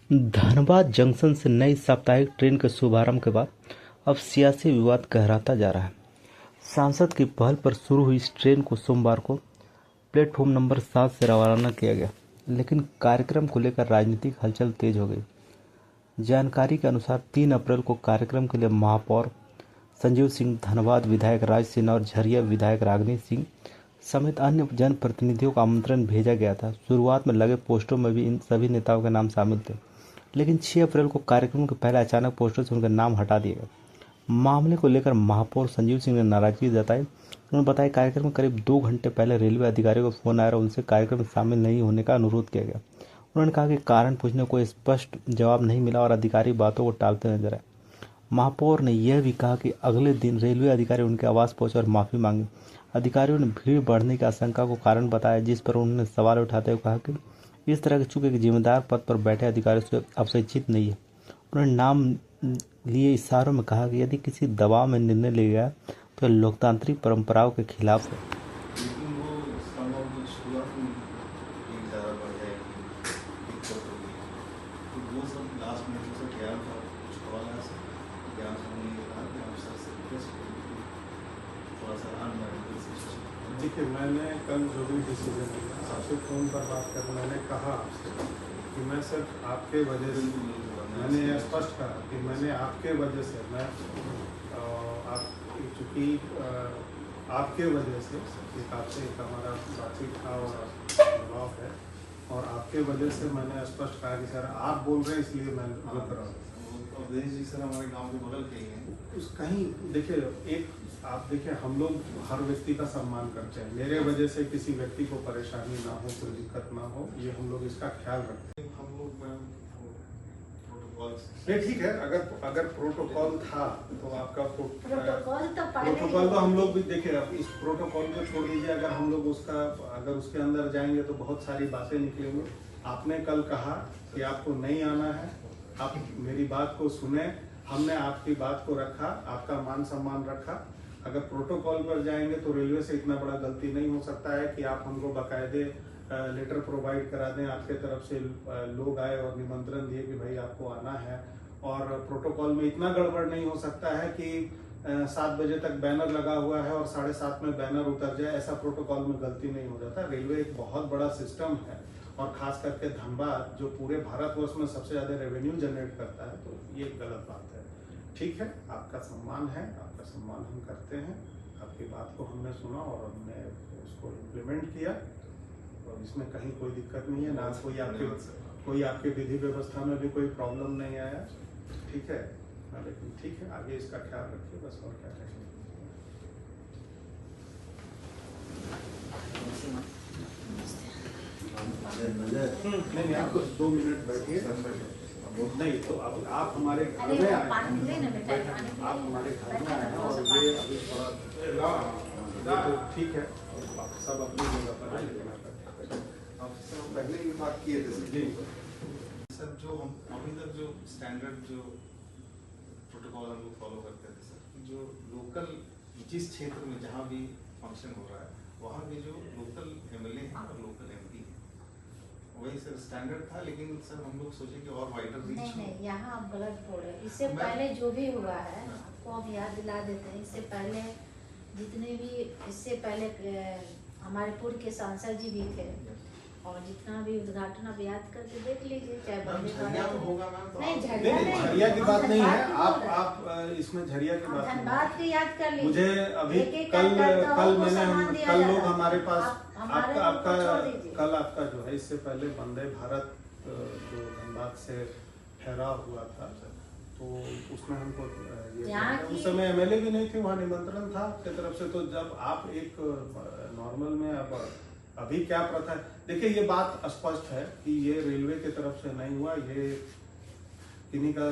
Dhanbad junction से नई साप्ताहिक ट्रेन के शुभारंभ के बाद अब सियासी विवाद गहराता जा रहा है। सांसद की पहल पर शुरू हुई इस ट्रेन को सोमवार को प्लेटफॉर्म नंबर 7 से रवाना किया गया, लेकिन कार्यक्रम को लेकर राजनीतिक हलचल तेज हो गई। जानकारी के अनुसार 3 अप्रैल को कार्यक्रम के लिए महापौर संजीव सिंह, धनबाद विधायक राज सिन्हा और झरिया विधायक रागिनी सिंह समेत अन्य जनप्रतिनिधियों का आमंत्रण भेजा गया था। शुरुआत में लगे पोस्टरों में भी इन सभी नेताओं के नाम शामिल थे, लेकिन 6 अप्रैल को कार्यक्रम के पहले अचानक पोस्टर से उनका नाम हटा दिया गया। मामले को लेकर महापौर संजीव सिंह ने नाराजगी जताई। उन्होंने बताया कार्यक्रम में करीब 2 घंटे पहले रेलवे अधिकारियों को फोन आया और उनसे कार्यक्रम में शामिल नहीं होने का अनुरोध किया गया। उन्होंने कहा कि कारण पूछने को स्पष्ट जवाब नहीं मिला और अधिकारी बातों को टालते नजर आए। महापौर ने यह भी कहा कि अगले दिन रेलवे अधिकारी उनके आवास पहुंचे और माफी मांगी। अधिकारियों ने भीड़ बढ़ने की आशंका को कारण बताया, जिस पर उन्होंने सवाल उठाते हुए कहा कि इस तरह के चूंकि जिम्मेदार पद पर बैठे अधिकारियों से अवशेषित नहीं है। उन्होंने नाम लिए इशारों में कहा कि यदि किसी दबाव में निर्णय लिया गया तो लोकतांत्रिक परंपराओं के खिलाफ है। लेकिन वो संभव शुरुआत में एक ज़्यादा बढ़ जाएगी, दिक्कत होगी, तो वो सब लास्ट में जो ज्ञान का कुछ कॉल आया सर, ज्ञान से हमने ये कहा कि आप सर से रिक्वेस्ट करेंगे थोड़ा सा अनमेडिकल सिचुएशन। देखिए, मैंने कल जो भी डिसीजन लिया आपसे फ़ोन पर बात कर, मैंने कहा आपसे कि मैं सिर्फ आपके वजह से, मैंने यह स्पष्ट कहा कि मैंने आपके वजह से, मैं आप चूँकि आपके वजह से एक आपसे एक हमारा बातचीत था और दबाव है, और आपके वजह से मैंने स्पष्ट कहा कि सर आप बोल रहे हैं इसलिए मैं रुक रहा हूँ। और दिनेश जी सर हमारे गांव के बगल के ही हैं। उस कहीं देखिए, एक आप देखिए, हम लोग हर व्यक्ति का सम्मान करते हैं। मेरे वजह से किसी व्यक्ति को परेशानी ना हो, कोई दिक्कत ना हो, ये हम लोग इसका ख्याल रखते हैं। हम लोग प्रोटोकॉल नहीं, ठीक है, अगर प्रोटोकॉल था तो आपका प्रोटोकॉल तो हम लोग भी देखिए, अब इस प्रोटोकॉल को छोड़ दीजिए। अगर हम लोग अगर उसके अंदर जाएंगे तो बहुत सारी बातें निकलेंगी। आपने कल कहा कि आपको नहीं आना है, आप मेरी बात को सुने, हमने आपकी बात को रखा, आपका मान सम्मान रखा। अगर प्रोटोकॉल पर जाएंगे तो रेलवे से इतना बड़ा गलती नहीं हो सकता है कि आप हमको बाकायदे लेटर प्रोवाइड करा दें, आपके तरफ से लोग आए और निमंत्रण दिए कि भाई आपको आना है, और प्रोटोकॉल में इतना गड़बड़ नहीं हो सकता है कि 7 बजे तक बैनर लगा हुआ है और 7:30 में बैनर उतर जाए। ऐसा प्रोटोकॉल में गलती नहीं हो जाता। रेलवे एक बहुत बड़ा सिस्टम है, और खास करके धनबाद जो पूरे भारतवर्ष में सबसे ज्यादा रेवेन्यू जनरेट करता है, तो ये गलत बात है। ठीक है, आपका सम्मान है, आपका सम्मान हम करते हैं। आपकी बात को हमने सुना और हमने उसको इम्प्लीमेंट किया, और इसमें कहीं कोई दिक्कत नहीं है, ना कोई आपके विधि व्यवस्था में भी कोई प्रॉब्लम नहीं आया। ठीक है, लेकिन ठीक है, आगे इसका ख्याल रखिए, बस और क्या कहेंगे। नहीं, आप 2 मिनट बैठिए। नहीं तो अब आप हमारे घर में आए, आप हमारे घर में आए हैं, और ये अभी थोड़ा तो ठीक है, सब अपनी जगह पर है, लेकिन आपसे हम पहले भी बात किए थे जी सर। जो हम अभी तक जो स्टैंडर्ड जो प्रोटोकॉल हम लोग फॉलो करते थे सर, जो लोकल जिस क्षेत्र में जहाँ भी फंक्शन हो रहा है वहाँ भी जो लोकल एमएलए हैं और लोकल एमपी हैं, वही सर स्टैंडर्ड था। लेकिन सर हम लोग सोचे कि और वाइडर रीच हो। नहीं, यहाँ आप गलत बोल रहे हैं। इससे पहले जो भी हुआ है आपको हम याद दिला देते हैं। इससे पहले जितने भी, इससे पहले हमारे पूर्व के सांसद जी भी थे, और जितना भी उद्घाटन आप याद करके देख लीजिए, चाहे झरिया तो होगा मैम, तो नहीं, झरिया की बात नहीं है। आप इसमें झरिया की बात धनबाद की याद कर लीजिए। मुझे अभी कल लोग हमारे पास कल आपका जो है, इससे पहले वंदे भारत जो धनबाद से ठहरा हुआ था, तो उसमें हमको उस समय एमएलए भी नहीं थे, वहाँ निमंत्रण था आपके तरफ से। तो जब आप एक नॉर्मल में, अब अभी क्या प्रथा है, देखिए ये बात स्पष्ट है कि ये रेलवे की तरफ से नहीं हुआ, ये किन्हीं का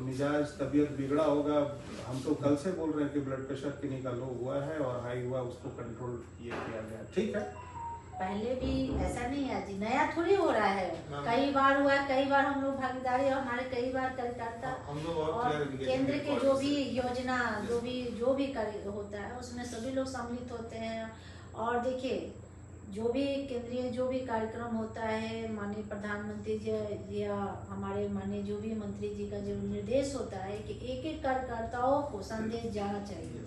मिजाज तबीयत बिगड़ा होगा। हम तो कल से बोल रहे हैं कि ब्लड प्रेशर किन्हीं का लो हुआ है और हाई हुआ, उसको कंट्रोल ये किया गया। ठीक है, पहले भी ऐसा नहीं है जी, नया थोड़ी हो रहा है, कई बार हुआ है, कई बार हम लोग भागीदारी, हमारे कई बार कलकत्ता और केंद्र के जो भी योजना जो भी होता है उसमें सभी लोग सम्मिलित होते हैं। और देखिए, जो भी केंद्रीय जो भी कार्यक्रम होता है, माननीय प्रधानमंत्री जी या हमारे माननीय जो भी मंत्री जी का जो निर्देश होता है कि एक एक कार्यकर्ताओं को संदेश जाना चाहिए,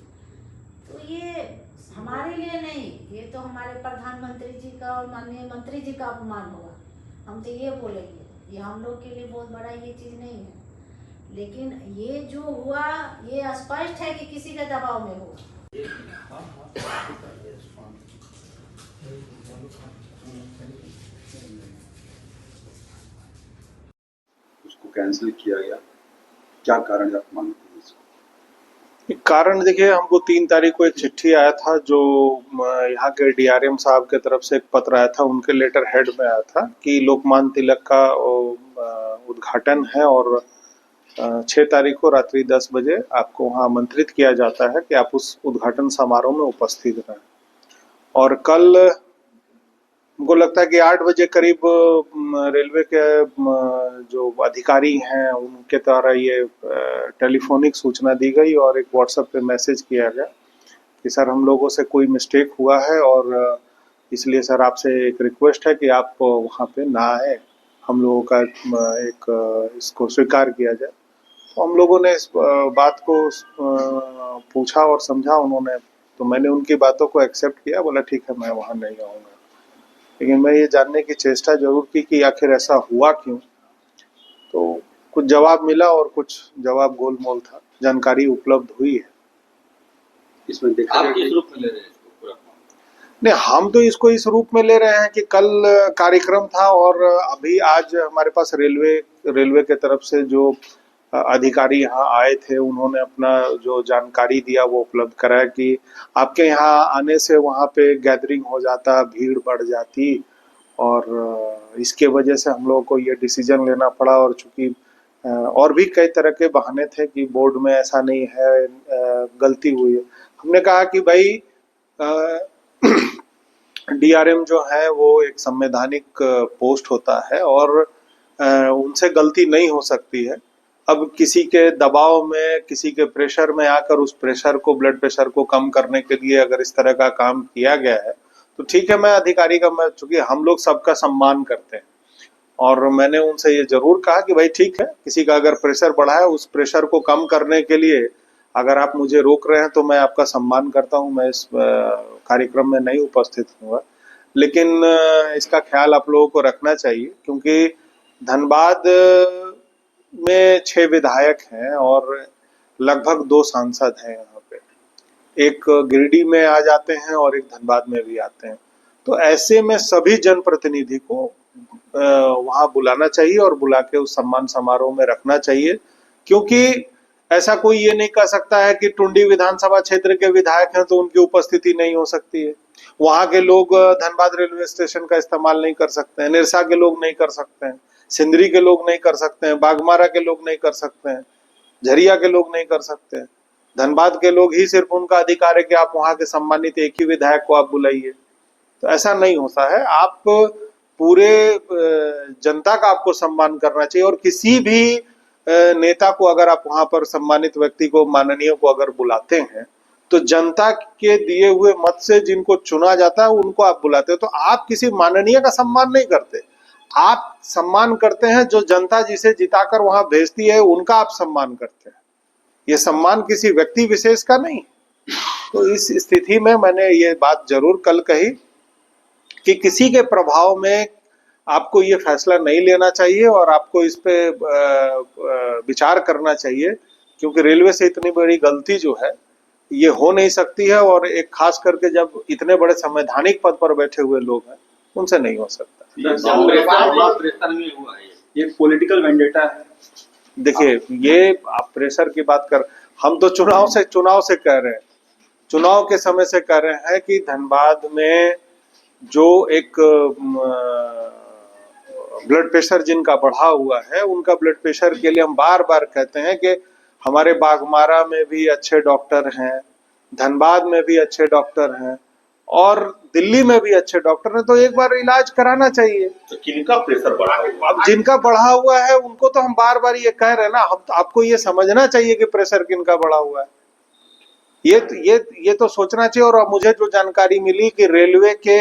तो ये हमारे लिए नहीं, ये तो हमारे प्रधानमंत्री जी का और माननीय मंत्री जी का अपमान होगा। हम तो ये बोलेंगे, ये हम लोग के लिए बहुत बड़ा ये चीज नहीं है, लेकिन ये जो हुआ ये स्पष्ट है कि किसी के दबाव में हुआ। उसको कैंसिल किया गया, क्या कारण आप मानते हैं इसको? कारण देखिए, हमको 3 तारीख को एक चिट्ठी आया था जो यहाँ के डीआरएम साहब के तरफ से एक पत्र आया था, उनके लेटर हेड में आया था कि लोकमान्य तिलक का उद्घाटन है और 6 तारीख को रात्रि 10 बजे आपको वहाँ आमंत्रित किया जाता है कि आप उस उद्घाटन समारोह में उपस्थित रहें। और कल हमको लगता है कि 8 बजे करीब रेलवे के जो अधिकारी हैं उनके द्वारा ये टेलीफोनिक सूचना दी गई और एक व्हाट्सएप पे मैसेज किया गया कि सर हम लोगों से कोई मिस्टेक हुआ है और इसलिए सर आपसे एक रिक्वेस्ट है कि आप वहाँ पे ना आए, हम लोगों का एक इसको स्वीकार किया जाए। तो हम लोगों ने इस बात को पूछा और समझा उन्होंने, तो मैंने उनकी बातों को एक्सेप्ट किया, बोला ठीक है मैं वहाँ नहीं आऊँगा। लेकिन मैं ये जानने की चेष्टा जरूर की कि आखिर ऐसा हुआ क्यों, तो कुछ जवाब मिला और कुछ जवाब गोलमोल था, जानकारी उपलब्ध हुई है। इसमें देखा आप गया किस कि रूप में ले रहे हैं इसको पूरा? नहीं, हम तो इसको इस रूप में ले रहे हैं कि कल कार्यक्रम था और अभी आज हमारे पास रेलवे के तरफ से जो अधिकारी यहाँ आए थे उन्होंने अपना जो जानकारी दिया वो उपलब्ध कराया कि आपके यहाँ आने से वहाँ पे गैदरिंग हो जाता, भीड़ बढ़ जाती और इसके वजह से हम लोगों को ये डिसीजन लेना पड़ा। और चूंकि और भी कई तरह के बहाने थे कि बोर्ड में ऐसा नहीं है, गलती हुई है। हमने कहा कि भाई डीआरएम जो है वो एक संवैधानिक पोस्ट होता है और उनसे गलती नहीं हो सकती है। अब किसी के दबाव में, किसी के प्रेशर में आकर उस प्रेशर को, ब्लड प्रेशर को कम करने के लिए अगर इस तरह का काम किया गया है तो ठीक है, मैं अधिकारी का, मैं चूंकि हम लोग सबका सम्मान करते हैं और मैंने उनसे ये जरूर कहा कि भाई ठीक है, किसी का अगर प्रेशर बढ़ा है उस प्रेशर को कम करने के लिए अगर आप मुझे रोक रहे हैं तो मैं आपका सम्मान करता हूं, मैं इस कार्यक्रम में नहीं उपस्थित हूँगा। लेकिन इसका ख्याल आप लोगों को रखना चाहिए क्योंकि धनबाद में 6 विधायक हैं और लगभग 2 सांसद हैं यहाँ पे, एक गिरिडीह में आ जाते हैं और एक धनबाद में भी आते हैं। तो ऐसे में सभी जनप्रतिनिधि को वहां बुलाना चाहिए और बुला के उस सम्मान समारोह में रखना चाहिए, क्योंकि ऐसा कोई ये नहीं कह सकता है कि टुंडी विधानसभा क्षेत्र के विधायक हैं तो उनकी उपस्थिति नहीं हो सकती है। वहां के लोग धनबाद रेलवे स्टेशन का इस्तेमाल नहीं कर सकते हैं, निरसा के लोग नहीं कर सकते हैं, सिंदरी के लोग नहीं कर सकते हैं, बागमारा के लोग नहीं कर सकते हैं, झरिया के लोग नहीं कर सकते हैं। धनबाद के लोग ही सिर्फ उनका अधिकार है कि आप वहां के सम्मानित एक ही विधायक को आप बुलाइए। तो ऐसा नहीं होता है, आप पूरे जनता का आपको सम्मान करना चाहिए और किसी भी नेता को अगर आप वहां पर सम्मानित व्यक्ति को, माननीय को अगर बुलाते हैं तो जनता के दिए हुए मत से जिनको चुना जाता है उनको आप बुलाते हो। तो आप किसी माननीय का सम्मान नहीं करते, आप सम्मान करते हैं जो जनता जिसे जिताकर वहां भेजती है उनका आप सम्मान करते हैं, ये सम्मान किसी व्यक्ति विशेष का नहीं। तो इस स्थिति में मैंने ये बात जरूर कल कही कि किसी के प्रभाव में आपको ये फैसला नहीं लेना चाहिए और आपको इस पे विचार करना चाहिए, क्योंकि रेलवे से इतनी बड़ी गलती जो है ये हो नहीं सकती है और एक खास करके जब इतने बड़े संवैधानिक पद पर बैठे हुए लोग हैं उनसे नहीं हो सकता। ये पॉलिटिकल वेंडेटा है। देखिए, ये आप प्रेशर की बात कर, हम तो चुनाव से कह रहे हैं, चुनाव के समय से कह रहे हैं कि धनबाद में जो एक ब्लड प्रेशर जिनका बढ़ा हुआ है उनका ब्लड प्रेशर के लिए हम बार बार कहते हैं कि हमारे बागमारा में भी अच्छे डॉक्टर हैं, धनबाद में भी अच्छे डॉक्टर हैं और दिल्ली में भी अच्छे डॉक्टर हैं, तो एक बार इलाज कराना चाहिए। तो किनका प्रेशर बढ़ा हुआ? अब जिनका बढ़ा हुआ है उनको तो हम बार बार ये कह रहे हैं ना, हम आपको ये समझना चाहिए कि प्रेशर किनका बढ़ा हुआ है, ये तो सोचना चाहिए। और मुझे जो जानकारी मिली कि रेलवे के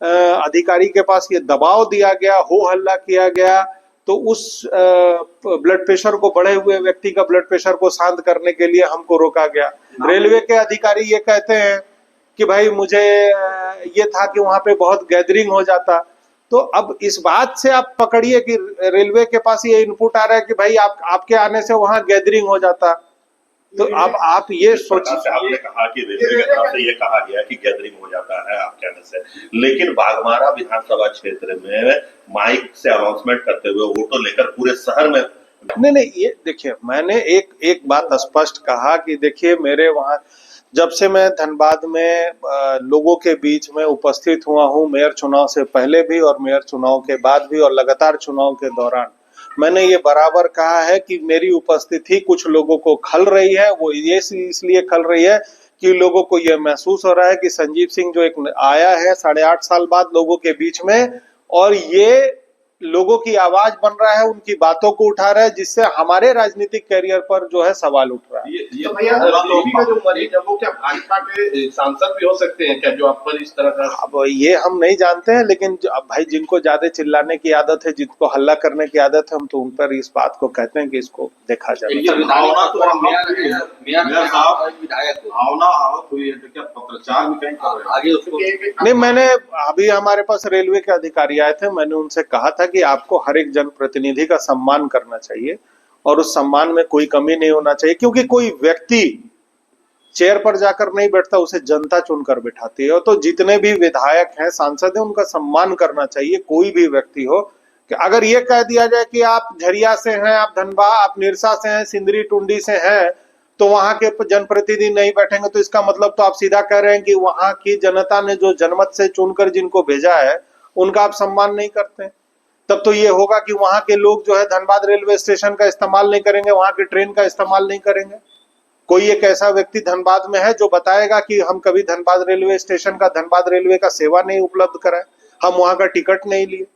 अधिकारी के पास ये दबाव दिया गया, हो हल्ला किया गया, तो उस ब्लड प्रेशर को, बढ़े हुए व्यक्ति का ब्लड प्रेशर को शांत करने के लिए हमको रोका गया। रेलवे के अधिकारी ये कहते हैं कि भाई मुझे ये था कि वहां पे बहुत गैदरिंग हो जाता। तो अब इस बात से आप पकड़िए कि रेलवे के पास ये इनपुट आ रहा है कि भाई आपके आने से वहां गैदरिंग हो जाता। तो अब आप ये सोचिए, आपने कहा कि रेलवे की तरफ से ये कहा गया कि गैदरिंग हो जाता है आपके आने से, लेकिन बाघमारा विधानसभा क्षेत्र में माइक से अनाउंसमेंट करते हुए ऑटो लेकर पूरे शहर में नहीं, ये देखिए, मैंने एक बात स्पष्ट कहा कि देखिए, मेरे वहां जब से मैं धनबाद में लोगों के बीच में उपस्थित हुआ हूं, मेयर चुनाव से पहले भी और मेयर चुनाव के बाद भी और लगातार चुनाव के दौरान, मैंने ये बराबर कहा है कि मेरी उपस्थिति कुछ लोगों को खल रही है। वो ये इसलिए खल रही है कि लोगों को ये महसूस हो रहा है कि संजीव सिंह जो एक आया है 8.5 साल बाद लोगों के बीच में, और ये लोगों की आवाज बन रहा है, उनकी बातों को उठा रहा है, जिससे हमारे राजनीतिक कैरियर पर जो है सवाल उठ रहा है। तो भैया टीबी का जो मरीज है वो क्या भाजपा के सांसद भी हो सकते हैं क्या, जो आप पर इस तरह का? अब ये हम नहीं जानते हैं, लेकिन अब भाई जिनको ज्यादा चिल्लाने की आदत है, जिनको हल्ला करने की आदत है, हम तो उन पर इस बात को कहते हैं कि इसको देखा जाए। भावना तो भावना आवत हुई है तो क्या पत्रचार भी कहीं कर रहे हैं आगे उसको? नहीं, मैंने अभी हमारे पास रेलवे के अधिकारी आए थे, मैंने उनसे कहा था कि आपको हर एक जनप्रतिनिधि का सम्मान करना चाहिए और उस सम्मान में कोई कमी नहीं होना चाहिए, क्योंकि कोई व्यक्ति चेयर पर जाकर नहीं बैठता, उसे जनता चुनकर बिठाती है। तो जितने भी विधायक हैं, सांसद हैं, उनका सम्मान करना चाहिए, कोई भी व्यक्ति हो। कि अगर ये कह दिया जाए कि आप झरिया से हैं, आप धनबाद, आप निरसा से हैं, सिंदरी टुंडी से हैं, तो वहां के जनप्रतिनिधि नहीं बैठेंगे, तो इसका मतलब तो आप सीधा कह रहे हैं कि वहां की जनता ने जो जनमत से चुनकर जिनको भेजा है उनका आप सम्मान नहीं करते। तब तो ये होगा कि वहां के लोग जो है धनबाद रेलवे स्टेशन का इस्तेमाल नहीं करेंगे, वहां की ट्रेन का इस्तेमाल नहीं करेंगे। कोई एक ऐसा व्यक्ति धनबाद में है जो बताएगा कि हम कभी धनबाद रेलवे स्टेशन का, धनबाद रेलवे का सेवा नहीं उपलब्ध कराए, हम वहां का टिकट नहीं लिए।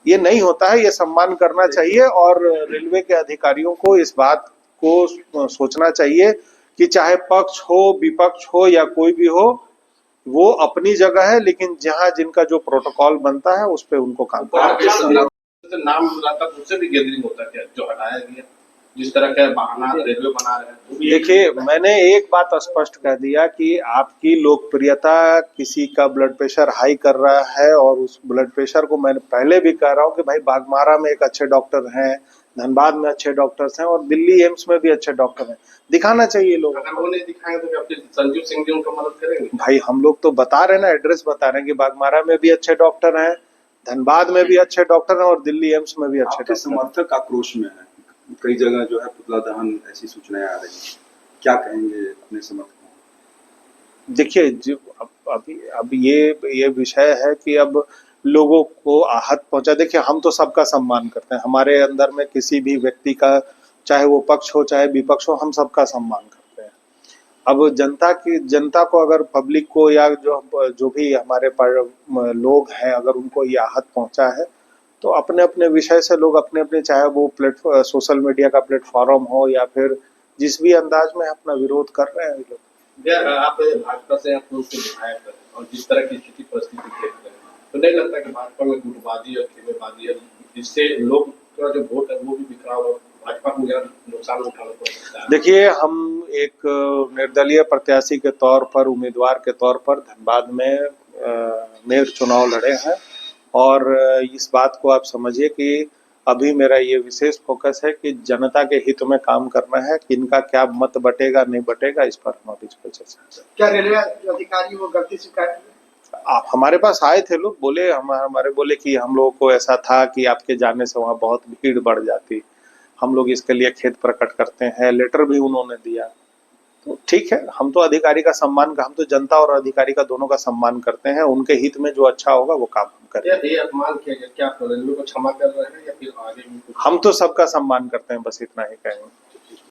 ये नहीं होता है, ये सम्मान करना चाहिए और रेलवे के अधिकारियों को इस बात को सोचना चाहिए कि चाहे पक्ष हो, विपक्ष हो या कोई भी हो, वो अपनी जगह है, लेकिन जहां जिनका जो प्रोटोकॉल बनता है उस पे उनको काम करना चाहिए। नाम बुलाता उससे भी गैदरिंग होता क्या जो हटाया गया, जिस तरह का बहाना रेलवे बना रहे हैं? देखिए, मैंने एक बात स्पष्ट कह दिया कि आपकी लोकप्रियता किसी का ब्लड प्रेशर हाई कर रहा है, और उस ब्लड प्रेशर को मैंने पहले भी कह रहा हूँ कि भाई बाघमारा में एक अच्छे डॉक्टर हैं, धनबाद में अच्छे डॉक्टर्स हैं और दिल्ली एम्स में भी अच्छे डॉक्टर हैं, दिखाना चाहिए लोग। अगर वो नहीं दिखाएंगे तो आपके संजीव सिंह जी उनका मदद करेंगे? भाई हम लोग तो बता रहे हैं ना, एड्रेस बता रहे हैं कि बाघमारा में भी अच्छे डॉक्टर हैं, धनबाद में भी अच्छे डॉक्टर हैं और दिल्ली एम्स में भी अच्छे आपके डॉक्टर हैं। समर्थक आक्रोश में है, कई जगह जो है पुतला दहन ऐसी सूचनाएं आ रही हैं, क्या कहेंगे अपने समर्थकों? देखिए, अब ये विषय है कि अब लोगों को आहत पहुंचा। देखिए, हम तो सबका सम्मान करते हैं, हमारे अंदर में किसी भी व्यक्ति का, चाहे वो पक्ष हो चाहे विपक्ष हो, हम सबका सम्मान करते हैं। अब जनता को अगर पब्लिक को या जो भी हमारे लोग हैं, अगर उनको ये आहत पहुंचा है तो अपने अपने विषय से लोग अपने अपने, चाहे वो सोशल मीडिया का प्लेटफॉर्म हो या फिर जिस भी अंदाज में अपना विरोध कर रहे हैं लोग। आप भाजपा से आप उनसे विधायक हैं और जिस तरह की स्थिति परिस्थिति देख रहे हैं, तो नहीं लगता कि भाजपा में गुटबाजी और खेमेबाजी है, जिससे लोग का जो वोट है वो भी बिखरा हुआ, भाजपा को नुकसान उठाना पड़ सकता है? देखिए, हम एक निर्दलीय प्रत्याशी के तौर पर, उम्मीदवार के तौर पर धनबाद में मेयर चुनाव लड़े हैं, और इस बात को आप समझिए कि अभी मेरा ये विशेष फोकस है कि जनता के हित में काम करना है। कि इनका क्या मत बटेगा नहीं बटेगा, इस पर हम अभी चर्चा। क्या रेलवे अधिकारी वो गलती स्वीकार किए? आप हमारे पास आए थे लोग, बोले हमारे बोले कि हम लोगों को ऐसा था कि आपके जाने से वहाँ बहुत भीड़ बढ़ जाती, हम लोग इसके लिए खेद प्रकट करते हैं, लेटर भी उन्होंने दिया। तो ठीक है, हम तो अधिकारी का सम्मान, हम तो जनता और अधिकारी का दोनों का सम्मान करते हैं, उनके हित में जो अच्छा होगा वो काम हम करें। ये अपमान किया गया, क्या आप रेलवे को क्षमा कर रहे हैं या फिर आगे भी? हम तो सबका सम्मान करते हैं, बस इतना ही कहेंगे।